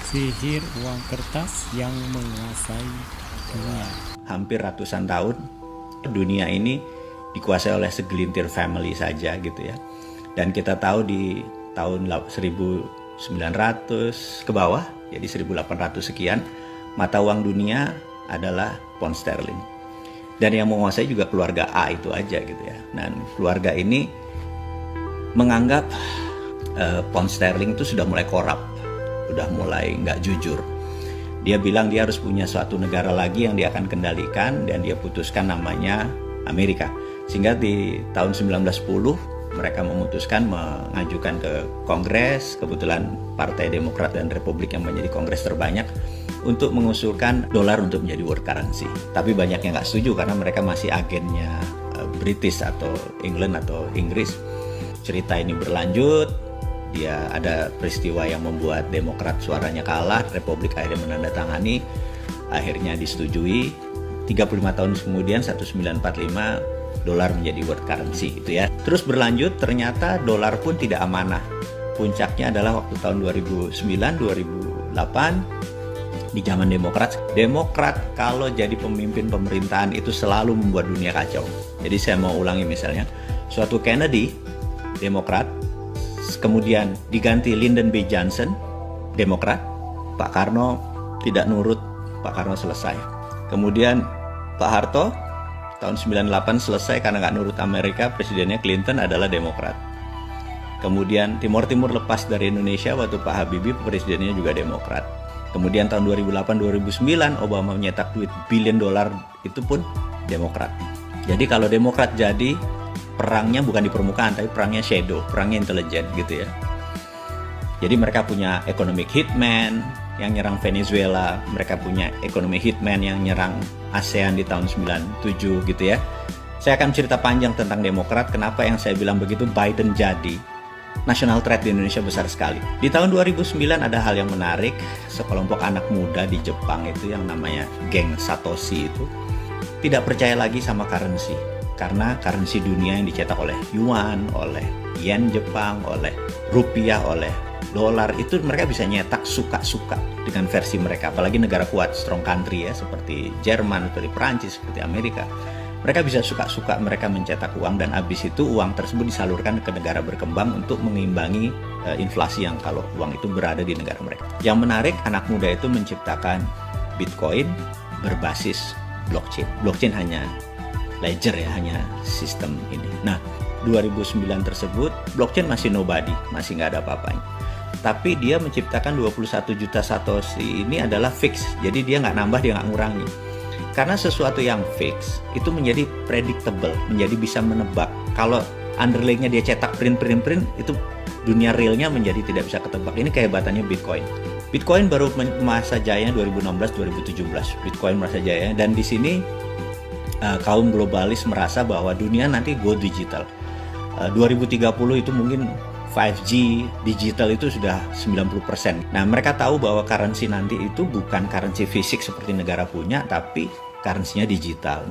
Sihir uang kertas yang menguasai dunia. Hampir ratusan tahun dunia ini dikuasai oleh segelintir family saja gitu ya. Dan kita tahu di tahun 1900 ke bawah, jadi 1800 sekian, mata uang dunia adalah pound sterling. Dan yang menguasai juga keluarga A itu aja gitu ya. Dan keluarga ini menganggap pound sterling itu sudah mulai korup, udah mulai nggak jujur. Dia bilang dia harus punya suatu negara lagi yang dia akan kendalikan, dan dia putuskan namanya Amerika. Sehingga di tahun 1910 mereka memutuskan mengajukan ke Kongres, kebetulan Partai Demokrat dan Republik yang menjadi Kongres terbanyak, untuk mengusulkan dolar untuk menjadi world currency. Tapi banyak yang nggak setuju karena mereka masih agennya British atau England atau Inggris. Cerita ini berlanjut, dia ada peristiwa yang membuat Demokrat suaranya kalah, Republik akhirnya menandatangani, akhirnya disetujui. 35 tahun kemudian 1945 dolar menjadi world currency gitu ya. Terus berlanjut, ternyata dolar pun tidak amanah. Puncaknya adalah waktu tahun 2009-2008 di zaman Demokrat. Demokrat kalau jadi pemimpin pemerintahan itu selalu membuat dunia kacau. Jadi saya mau ulangi, misalnya suatu Kennedy Demokrat, kemudian diganti Lyndon B. Johnson Demokrat, Pak Karno tidak nurut, Pak Karno selesai. Kemudian Pak Harto tahun 98 selesai karena nggak nurut Amerika, presidennya Clinton adalah Demokrat. Kemudian Timur Timur lepas dari Indonesia waktu Pak Habibie, presidennya juga Demokrat. Kemudian tahun 2008-2009 Obama menyetak duit billion dolar, itu pun Demokrat. Jadi kalau Demokrat jadi, perangnya bukan di permukaan, tapi perangnya shadow, perangnya intelijen gitu ya. Jadi mereka punya economic hitman yang nyerang Venezuela, mereka punya economic hitman yang nyerang ASEAN di tahun 97 gitu ya. Saya akan cerita panjang tentang Demokrat, kenapa yang saya bilang begitu Biden jadi. National threat di Indonesia besar sekali. Di tahun 2009 ada hal yang menarik, sekelompok anak muda di Jepang itu yang namanya geng Satoshi itu tidak percaya lagi sama currency. Karena currency dunia yang dicetak oleh yuan, oleh yen Jepang, oleh rupiah, oleh dolar, itu mereka bisa nyetak suka-suka dengan versi mereka. Apalagi negara kuat, strong country ya, seperti Jerman, seperti Perancis, seperti Amerika. Mereka bisa suka-suka mereka mencetak uang, dan habis itu uang tersebut disalurkan ke negara berkembang untuk mengimbangi inflasi yang kalau uang itu berada di negara mereka. Yang menarik, anak muda itu menciptakan Bitcoin berbasis blockchain. Blockchain hanya ledger ya, hanya sistem ini. Nah, 2009 tersebut blockchain masih nobody, masih nggak ada apa-apanya. Tapi dia menciptakan 21 juta Satoshi ini adalah fix. Jadi dia nggak nambah, dia nggak ngurangi. Karena sesuatu yang fix itu menjadi predictable, menjadi bisa menebak. Kalau underlying-nya dia cetak print, itu dunia realnya menjadi tidak bisa ketebak. Ini kehebatannya Bitcoin. Bitcoin baru masa jaya 2016-2017. Bitcoin masa jaya, dan di sini kaum globalis merasa bahwa dunia nanti go digital. 2030 itu mungkin 5G digital itu sudah 90%. Nah, mereka tahu bahwa currency nanti itu bukan currency fisik seperti negara punya, tapi currency-nya digital.